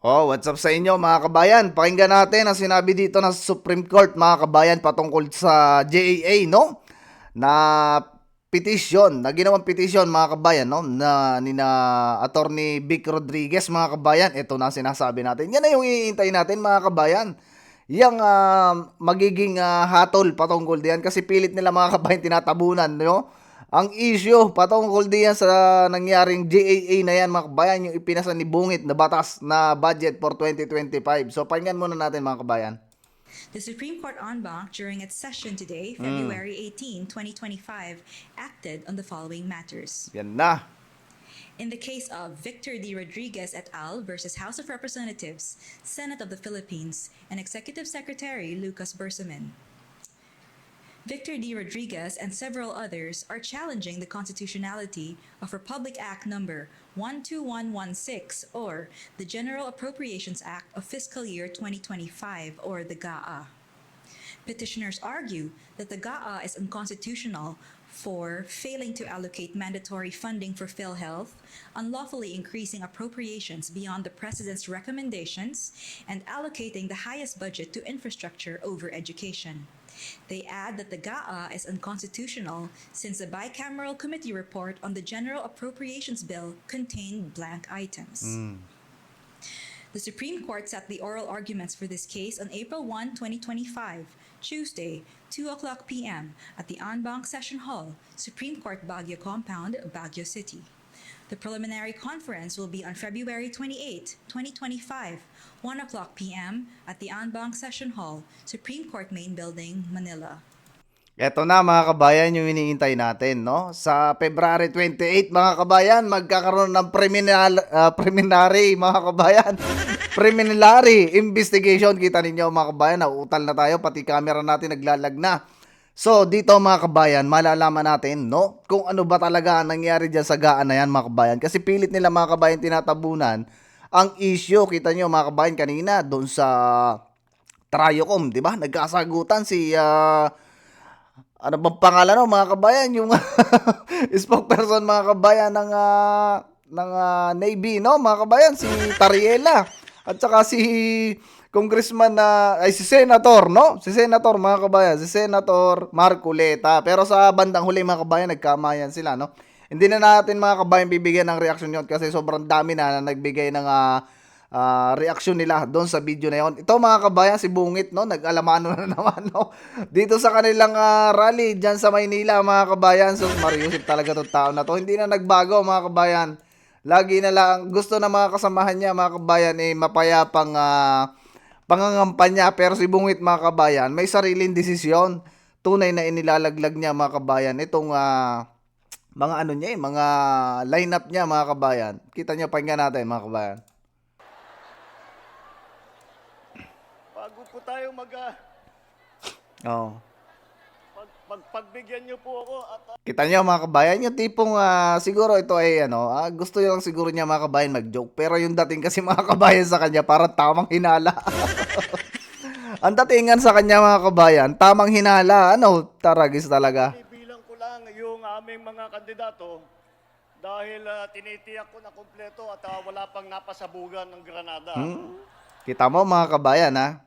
Oh, what's up sa inyo mga kabayan? Pakinggan natin ang sinabi dito ng Supreme Court mga kabayan patungkol sa JAA, no? Na petition, na ginawang petition mga kabayan, no? Na ni na Attorney Vic Rodriguez mga kabayan. Ito na sinasabi natin. Yan na yung iintay natin mga kabayan. Yang magiging hatol patungkol diyan kasi pilit nila mga kabayan tinatabunan, no? Ang issue patungkol diyan sa nangyaring JAA na yan mga kabayan, yung ipinasa ni Bungit na batas na budget for 2025. So pakinggan muna natin mga kabayan. The Supreme Court en banc, during its session today, February 18, 2025, acted on the following matters. Yan na. In the case of Victor D. Rodriguez et al. Versus House of Representatives, Senate of the Philippines, and Executive Secretary Lucas Bersamin. Victor D. Rodriguez and several others are challenging the constitutionality of Republic Act Number 12116, or the General Appropriations Act of Fiscal Year 2025, or the GAA. Petitioners argue that the GAA is unconstitutional for failing to allocate mandatory funding for PhilHealth, unlawfully increasing appropriations beyond the President's recommendations, and allocating the highest budget to infrastructure over education. They add that the GAA is unconstitutional since the bicameral committee report on the General Appropriations Bill contained blank items. The Supreme Court set the oral arguments for this case on April 1, 2025, Tuesday, 2 o'clock p.m. at the En banc Session Hall, Supreme Court Baguio Compound, Baguio City. The preliminary conference will be on February 28, 2025, 1 o'clock p.m. at the En banc Session Hall, Supreme Court Main Building, Manila. Eto na mga kabayan yung iniintay natin, no? Sa February 28 mga kabayan, magkakaroon ng preliminary mga kabayan. Preliminary investigation. Kita ninyo mga kabayan, nauutal na tayo, pati camera natin naglalag na. So, dito mga kabayan, malalaman natin, no? Kung ano ba talaga ang nangyari dyan sa gaan na yan mga kabayan. Kasi pilit nila mga kabayan tinatabunan ang issue. Kita nyo mga kabayan kanina doon sa Triocom, di ba? Nagkasagutan si ano bang pangalan no mga kabayan, yung spokesperson mga kabayan ng Navy, no mga kabayan, si Tariela at saka si congressman na ay si senator, no, si senator mga kabayan, si Senator Marcoleta. Pero sa bandang huli mga kabayan nagkamayan sila, no. Hindi na natin mga kabayan bibigyan ng reaksyon yon kasi sobrang dami na nagbigay ng reaksyon nila doon sa video na yon. Ito mga kabayan, si Bungit, no, nag-alamano na naman, no, dito sa kanilang rally dyan sa Maynila mga kabayan. So mariusip talaga itong tao na to, hindi na nagbago mga kabayan. Lagi na lang gusto na mga kasamahan niya mga kabayan mapayapang pangangampanya. Pero si Bungit mga kabayan may sariling desisyon, tunay na inilalaglag niya mga kabayan itong mga ano niya mga lineup niya mga kabayan. Kita niyo, pakinggan natin mga kabayan. Bago po tayo Oh. pagbigyan niyo po ako at Kita niyo mga kabayan, yung tipong siguro ito ay gusto lang siguro niya mga kabayan mag-joke. Pero yung dating kasi mga kabayan sa kanya parang tamang hinala. Ang datingan sa kanya mga kabayan, tamang hinala. Ano, taragis talaga. bibilang ko lang yung aming mga kandidato dahil tinitiyak ko na kumpleto at wala pang napasabugan ng granada. Kita mo mga kabayan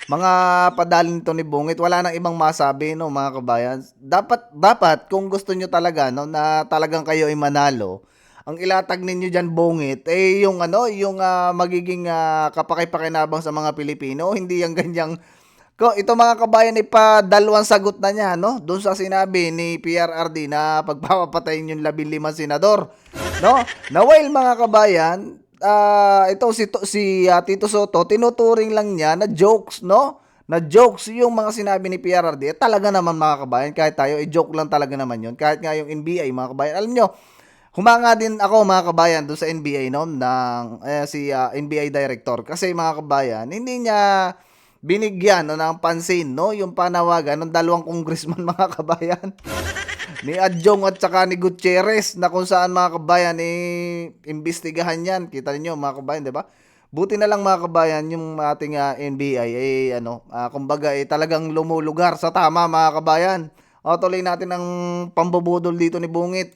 mga padalin nito ni Bungit, wala nang ibang masabi, no mga kabayan. Dapat kung gusto nyo talaga no na talagang kayo ay manalo, ang ilatag ninyo diyan Bungit yung yung magiging kapaki-pakinabang sa mga Pilipino, hindi yung ganyang ito mga kabayan dalawang sagot na niya, no, doon sa sinabi ni PRRD na pagpapatayin yung 15 senador, no, na while mga kabayan ito si Tito Soto, tinuturing lang niya na jokes, no? Na jokes yung mga sinabi ni PRRD. Talaga naman mga kabayan, kahit tayo, joke lang talaga naman yun. Kahit nga yung NBI, mga kabayan. Alam nyo, humanga din ako mga kabayan doon sa NBI, no? Ng si NBI director. Kasi mga kabayan, hindi niya binigyan ng pansin, no? Yung panawagan ng dalawang congressman mga kabayan. Ni Adjong at saka ni Gutierrez, na kung saan mga kabayan imbestigahan yan. Kita niyo mga kabayan, di ba? Buti na lang mga kabayan yung ating NBI kumbaga talagang lumulugar sa tama mga kabayan. Tuloy natin ang pambubudol dito ni Bungit.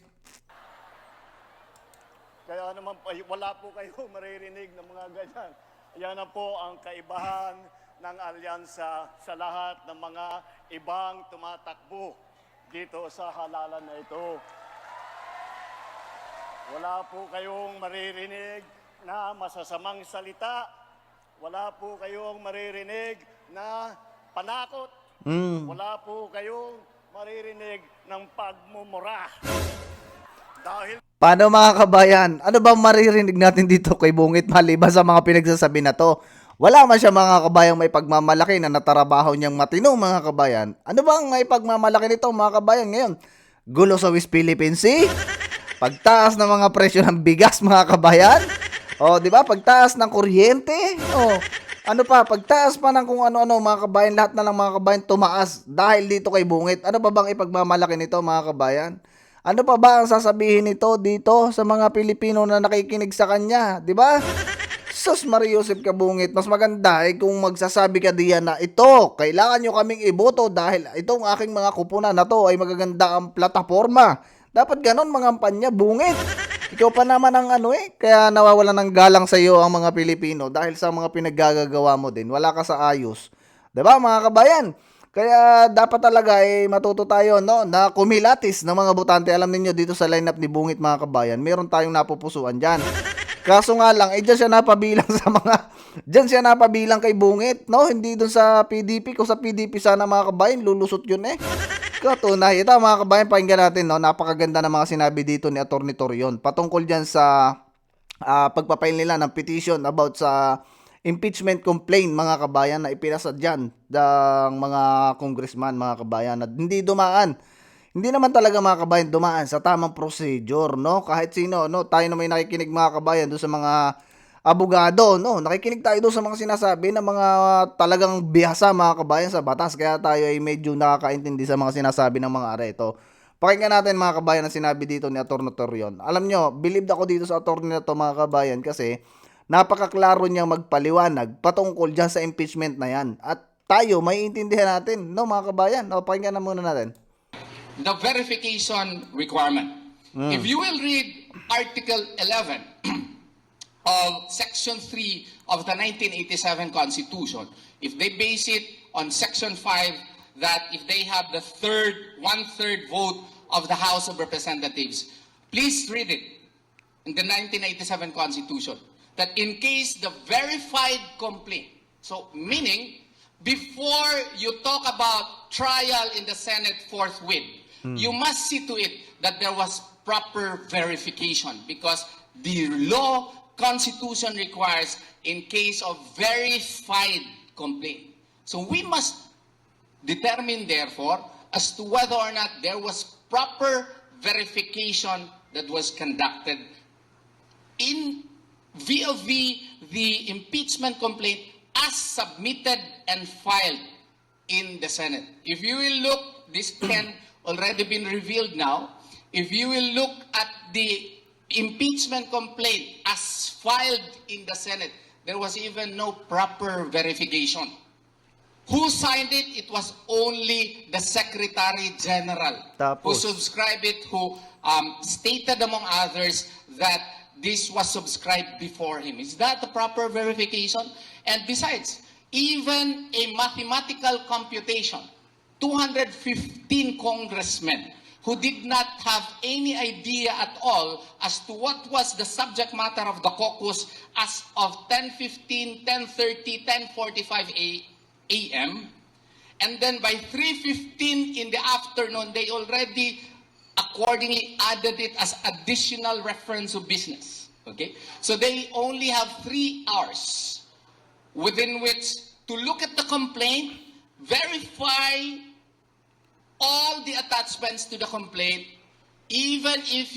Kaya naman po wala po kayo maririnig ng mga ganyan. Yan na po ang kaibahan ng alyansa sa lahat ng mga ibang tumatakbo dito sa halalan na ito. Wala po kayong maririnig na masasamang salita. Wala po kayong maririnig na panakot. Wala po kayong maririnig ng pagmumura. Dahil Paano mga kabayan? Ano bang maririnig natin dito kay Bungit maliban sa mga pinagsasabi na to? Wala man siya mga kabayang may pagmamalaki na natarabaho niyang matino mga kabayan. Ano bang may pagmamalaki nito mga kabayan ngayon? Gulo sa West Philippine Sea? Pagtaas ng mga presyo ng bigas mga kabayan? O, di ba? Pagtaas ng kuryente? O, ano pa? Pagtaas pa ng kung ano-ano mga kabayan. Lahat na lang mga kabayan tumaas dahil dito kay Bungit. Ano pa bang ipagmamalaki nito mga kabayan? Ano pa ba ang sasabihin nito dito sa mga Pilipino na nakikinig sa kanya? Di ba? Sus Maria Joseph Kabungit, mas maganda kung magsasabi ka diyan na ito, kailangan nyo kaming iboto dahil itong aking mga kupunan na to ay magaganda ang plataforma. Dapat ganon mga kampanya, Bungit. Ikaw pa naman ang kaya nawawalan ng galang sa iyo ang mga Pilipino dahil sa mga pinaggagawa mo din. Wala ka sa ayos. Diba mga kabayan? Kaya dapat talaga matuto tayo na kumilatis ng mga botante. Alam niyo dito sa lineup ni Bungit mga kabayan, meron tayong napupusuan diyan. Kaso nga lang, diyan siya napabilang sa diyan siya napabilang kay Bungit, no? Hindi doon sa PDP. Kung sa PDP sana mga kabayan, lulusot yun Katunay. Ito mga kabayan, pakinggan natin, no? Napakaganda ng mga sinabi dito ni Atty. Torion. Patungkol diyan sa pagpapail nila ng petition about sa impeachment complaint mga kabayan na ipinasa dyan ng mga congressman mga kabayan na hindi dumaan. Hindi naman talaga mga kabayan dumaan sa tamang procedure, no? Kahit sino, no? Tayo na may nakikinig mga kabayan doon sa mga abogado, no? Nakikinig tayo doon sa mga sinasabi ng mga talagang bihasa mga kabayan sa batas. Kaya tayo ay medyo nakakaintindi sa mga sinasabi ng mga areto. Pakinggan natin mga kabayan ang sinabi dito ni Atty. Torion. Alam nyo, believed ako dito sa attorney na to mga kabayan kasi napakaklaro niyang magpaliwanag patungkol dyan sa impeachment na yan. At tayo, may intindihan natin, no mga kabayan? No, pakinggan na muna natin. The verification requirement. If you will read Article 11 of Section 3 of the 1987 Constitution, if they base it on Section 5, that if they have the one-third vote of the House of Representatives, please read it in the 1987 Constitution, that in case the verified complaint, so meaning before you talk about trial in the Senate forthwith, you must see to it that there was proper verification because the law Constitution requires in case of verified complaint. So we must determine therefore as to whether or not there was proper verification that was conducted in vis-a-vis the impeachment complaint as submitted and filed in the Senate. If you will look, this can already been revealed now, if you will look at the impeachment complaint as filed in the Senate, there was even no proper verification. Who signed it? It was only the Secretary General who Tapos subscribed it, who stated among others that this was subscribed before him. Is that the proper verification? And besides, even a mathematical computation, 215 congressmen who did not have any idea at all as to what was the subject matter of the caucus as of 10:15, 10:30, 10:45 a.m. And then by 3:15 in the afternoon, they already accordingly added it as additional reference of business. Okay? So they only have 3 hours within which to look at the complaint, verify all the attachments to the complaint. Even if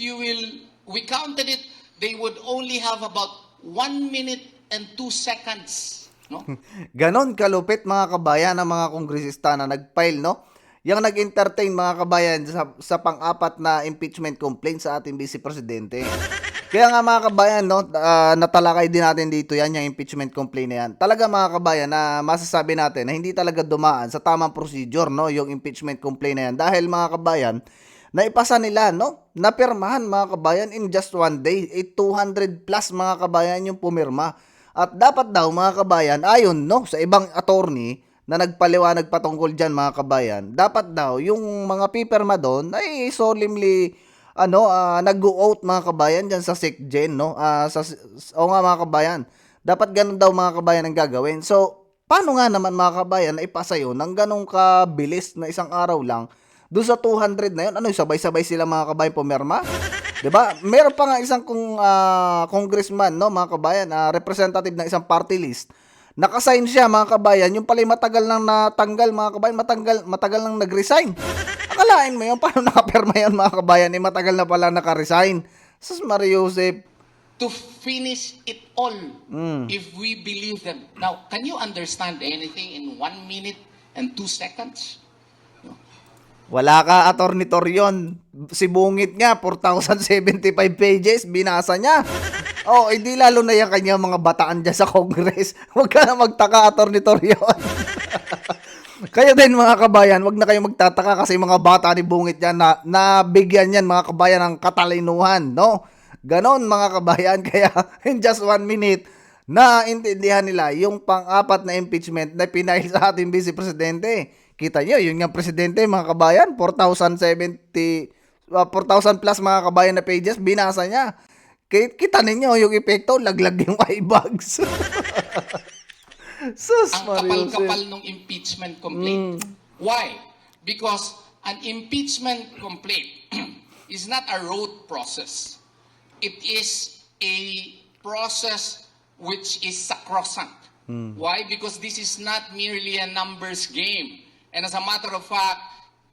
we counted it, they would only have about 1 minute and 2 seconds. No? ganon kalupit mga kabayan ng mga kongresista na nag-file, no? Yung nag-entertain mga kabayan sa pang-apat na impeachment complaint sa ating Vice Presidente. Kaya nga mga kabayan, no, natalakay din natin dito yan, yung impeachment complaint na yan. Talaga mga kabayan, na masasabi natin na hindi talaga dumaan sa tamang procedure, no, yung impeachment complaint na yan. Dahil mga kabayan, na ipasa nila, no? Napirmahan mga kabayan in just one day. 200 plus mga kabayan yung pumirma. At dapat daw mga kabayan, ayon no, sa ibang attorney na nagpaliwanag patungkol dyan mga kabayan, dapat daw yung mga pipirma doon ay solemnly nag-go-out mga kabayan dyan sa SecGen, no? O nga mga kabayan, dapat ganun daw mga kabayan ang gagawin. So, paano nga naman mga kabayan na ipasa yun ng ganong kabilis na isang araw lang doon sa 200 na yun? Ano, sabay-sabay sila mga kabayan pumirma? 'Di ba? Meron pa nga isang congressman, no, mga kabayan, representative ng isang party list. Nakasign siya mga kabayan, yung pala matagal nang natanggal mga kabayan, matagal nang nag-resign. Akalain mo yun, paano nakapirma yun mga kabayan, matagal na pala naka-resign. Sus Mario Joseph. To finish it all, if we believe them. Now, can you understand anything in 1 minute and 2 seconds? Wala ka, Attorney Torion. Si Bungit nga, 4,075 pages, binasa niya. Oh, hindi lalo na yung kanya mga bataan dyan sa Congress. Huwag ka na magtaka, Attorney Torion. Kayo din mga kabayan, wag na kayo magtataka kasi mga bata ni Bungit yan na nabigyan yan mga kabayan ng katalinuhan, no? Ganon mga kabayan, kaya in just 1 minute, naintindihan nila yung pang-apat na impeachment na pinail sa ating Vice Presidente. Kita nyo, yun nga presidente mga kabayan, 4,000 plus mga kabayan na pages, binasa niya. Kita ninyo yung epekto, laglag yung eye bags. Sus, Ang Mario kapal-kapal ng impeachment complaint. Why? Because an impeachment complaint is not a rote process. It is a process which is sacrosanct. Why? Because this is not merely a numbers game. And as a matter of fact,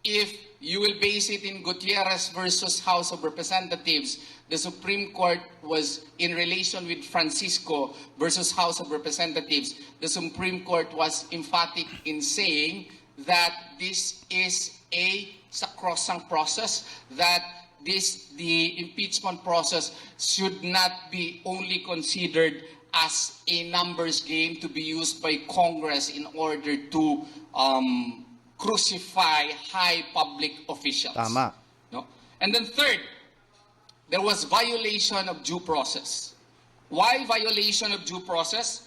if you will base it in Gutierrez versus House of Representatives, the Supreme Court was in relation with Francisco versus House of Representatives. The Supreme Court was emphatic in saying that this is a sacrosanct process, that the impeachment process should not be only considered as a numbers game to be used by Congress in order to crucify high public officials. Tama. No? And then third, there was violation of due process. Why violation of due process?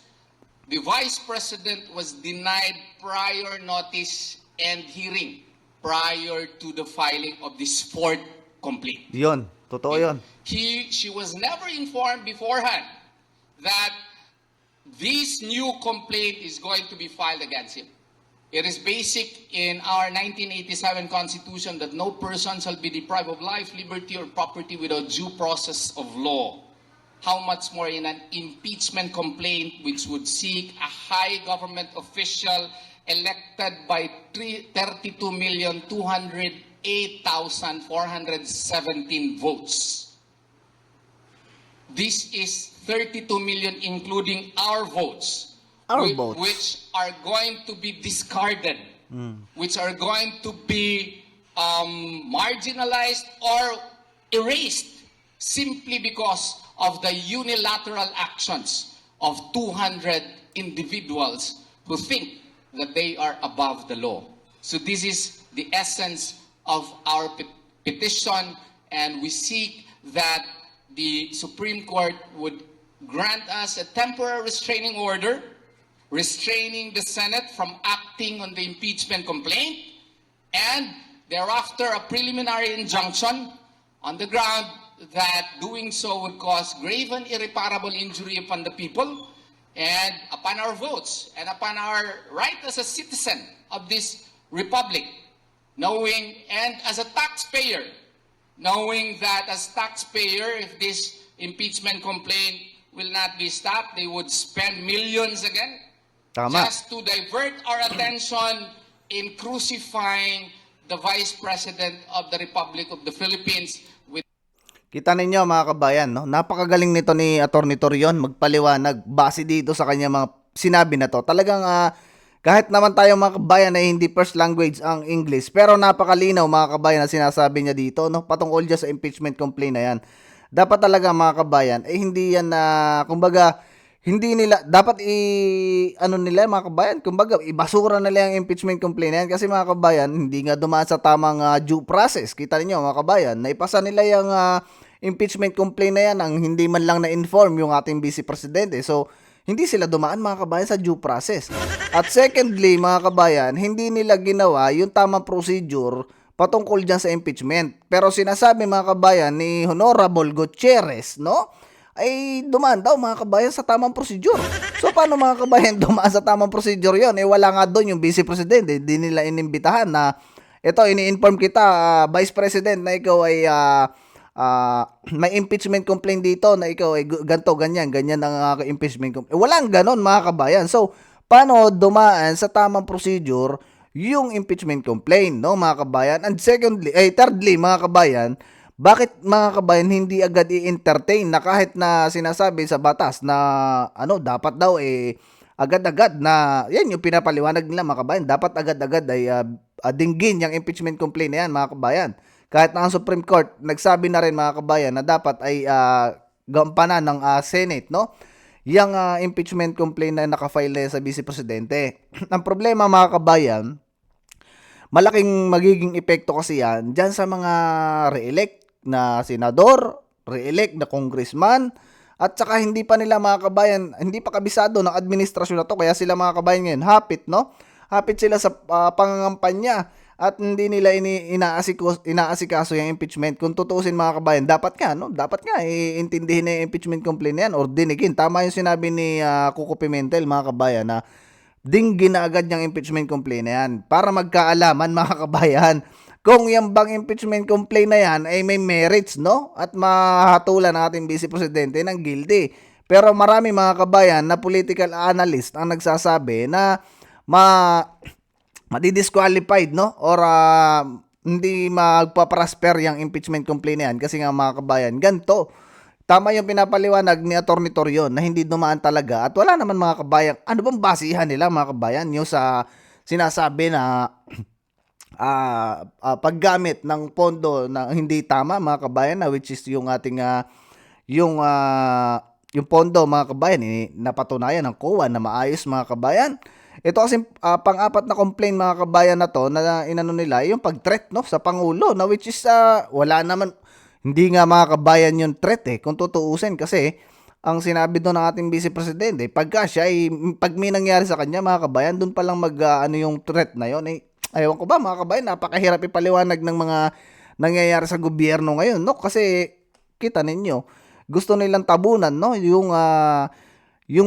The Vice President was denied prior notice and hearing prior to the filing of this fourth complaint. Yun, totoo yun. She was never informed beforehand that this new complaint is going to be filed against him. It is basic in our 1987 Constitution that no person shall be deprived of life, liberty, or property without due process of law. How much more in an impeachment complaint which would seek a high government official elected by 32,208,417 votes. This is 32 million including our votes. Votes. Which are going to be discarded, which are going to be marginalized or erased simply because of the unilateral actions of 200 individuals who think that they are above the law. So this is the essence of our petition, and we seek that the Supreme Court would grant us a temporary restraining order restraining the Senate from acting on the impeachment complaint, and thereafter a preliminary injunction on the ground that doing so would cause grave and irreparable injury upon the people and upon our votes and upon our right as a citizen of this republic, knowing, and as a taxpayer, knowing that as taxpayer, if this impeachment complaint will not be stopped, they would spend millions again. Tama. Just to divert our attention in crucifying the Vice President of the Republic of the Philippines with Kita ninyo mga kabayan, no? Napakagaling nito ni Attorney Torion magpaliwanag base dito sa kanya mga sinabi na to. Talagang kahit naman tayo mga kabayan na hindi first language ang English, pero napakalinaw mga kabayan na sinasabi niya dito, no? Patungkol dyan sa impeachment complaint na yan. Dapat talaga mga kabayan, hindi yan kumbaga, hindi nila dapat ano nila mga kabayan, kumbaga ibasura nila yung impeachment complaint na yan kasi mga kabayan, hindi nga dumaan sa tamang due process. Kita niyo mga kabayan, naipasa nila yung impeachment complaint na yan ang hindi man lang na-inform yung ating vice presidente. So, hindi sila dumaan mga kabayan sa due process. At secondly, mga kabayan, hindi nila ginawa yung tamang procedure patungkol dyan sa impeachment. Pero sinasabi mga kabayan ni Honorable Gutierrez, no? Ay dumaan daw mga kabayan sa tamang procedure. So paano mga kabayan dumaan sa tamang procedure yon? Eh wala nga doon yung vice president. Hindi nila inimbitahan na ito, ini-inform kita, Vice President, na ikaw ay may impeachment complaint dito, na ikaw ay ganto, ganyan ang impeachment complaint. Walang ganon mga kabayan. So paano dumaan sa tamang procedure yung impeachment complaint, no mga kabayan? And secondly, thirdly mga kabayan, bakit mga kabayan hindi agad i-entertain na kahit na sinasabi sa batas na dapat daw agad-agad na yan yung pinapaliwanag nila mga kabayan, dapat agad-agad ay dinggin yung impeachment complaint na yan mga kabayan. Kahit na ang Supreme Court nagsabi na rin mga kabayan na dapat ay gampanan ng Senate, no? Yung impeachment complaint na nakafile na sa Vice Presidente. Ang problema mga kabayan, malaking magiging epekto kasi yan dyan sa mga re-elect na senador, re-elect na congressman, at saka hindi pa nila mga kabayan, hindi pa kabisado ng administrasyon na to, kaya sila mga kabayan ngayon hapit, no? Hapit sila sa pangangampanya at hindi nila inaasikaso yung impeachment. Kung tutuusin mga kabayan, dapat nga iintindihin na yung impeachment complaint yan or dinigin. Tama yung sinabi ni Coco Pimentel mga kabayan na dinggin na agad yung impeachment complaint na yan para magkaalaman mga kabayan kung yung bang impeachment complaint na yan ay may merits, no? At mahatulan ng ating vice presidente ng guilty. Pero marami mga kabayan na political analyst ang nagsasabi na madi-disqualified, no? Or hindi magpaprosper yung impeachment complaint na yan kasi nga mga kabayan, ganito. Tama yung pinapaliwanag ni Atty. Torion na hindi dumaan talaga at wala naman mga kabayan. Ano bang basihan nila mga kabayan? Yung sa sinasabi na paggamit ng pondo na hindi tama mga kabayan, na which is yung ating yung pondo mga kabayan, napatunayan ng COA na maayos mga kabayan. Ito kasi pang-apat na complaint mga kabayan na to na inano nila yung pag-threat, no, sa Pangulo, na which is wala naman. Hindi nga mga kabayan yung threat kung tutuusin kasi ang sinabi doon ng ating vice presidente, pagka siya pag may nangyari sa kanya mga kabayan, doon pa lang yung threat na yon. Ayaw ko ba mga kabayan, napakahirap ipaliwanag ng mga nangyayari sa gobyerno ngayon, no? Kasi kita ninyo, gusto nilang tabunan, no, yung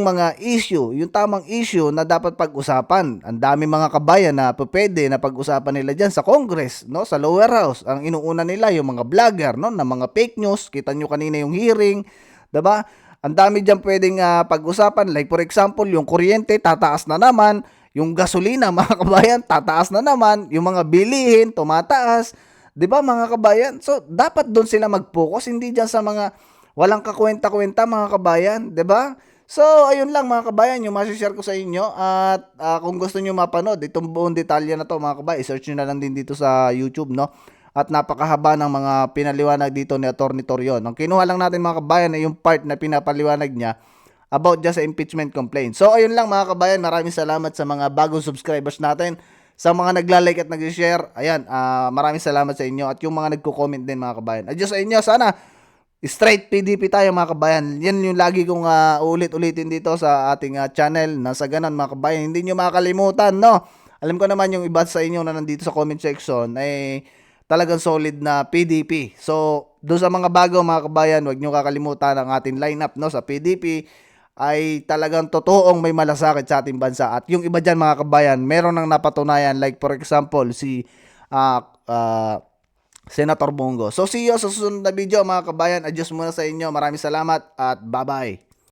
mga issue, yung tamang issue na dapat pag-usapan. Ang dami mga kabayan na pwede na pag-usapan nila dyan sa Congress, no, sa lower house. Ang inuuna nila yung mga vlogger, no, na mga fake news. Kita nyo kanina yung hearing, diba? Ang dami dyan pwedeng pag-usapan. Like for example, yung kuryente, tataas na naman. Yung gasolina, mga kabayan, tataas na naman. Yung mga bilihin, tumataas. Diba mga kabayan? So, dapat doon sila mag-focus. Hindi dyan sa mga walang kakwenta-kwenta mga kabayan. Diba? So, ayun lang mga kabayan, yung masishare ko sa inyo. At kung gusto nyo mapanood, itong buong detalye na to mga kabayan, search nyo na lang din dito sa YouTube, no? At napakahaba ng mga pinaliwanag dito ni Atty. Torion. Ang kinuha lang natin mga kabayan ay yung part na pinapaliwanag niya about just sa impeachment complaint. So, ayun lang mga kabayan, maraming salamat sa mga bagong subscribers natin. Sa mga nagla-like at nag-share, ayan, maraming salamat sa inyo. At yung mga nagko-comment din mga kabayan. Adios sa inyo, sana straight PDP tayo mga kabayan. Yan yung lagi kong ulit-ulitin dito sa ating channel. Nasa ganon mga kabayan, hindi nyo makakalimutan, no? Alam ko naman yung iba sa inyo na nandito sa comment section ay talagang solid na PDP. So, doon sa mga bago mga kabayan, huwag nyo kakalimutan ang ating lineup, no, sa PDP ay talagang totoong may malasakit sa ating bansa. At yung iba dyan mga kabayan, meron nang napatunayan, like for example si Senator Bongo. So see you sa susunod na video mga kabayan. Adios muna sa inyo. Maraming salamat at bye-bye.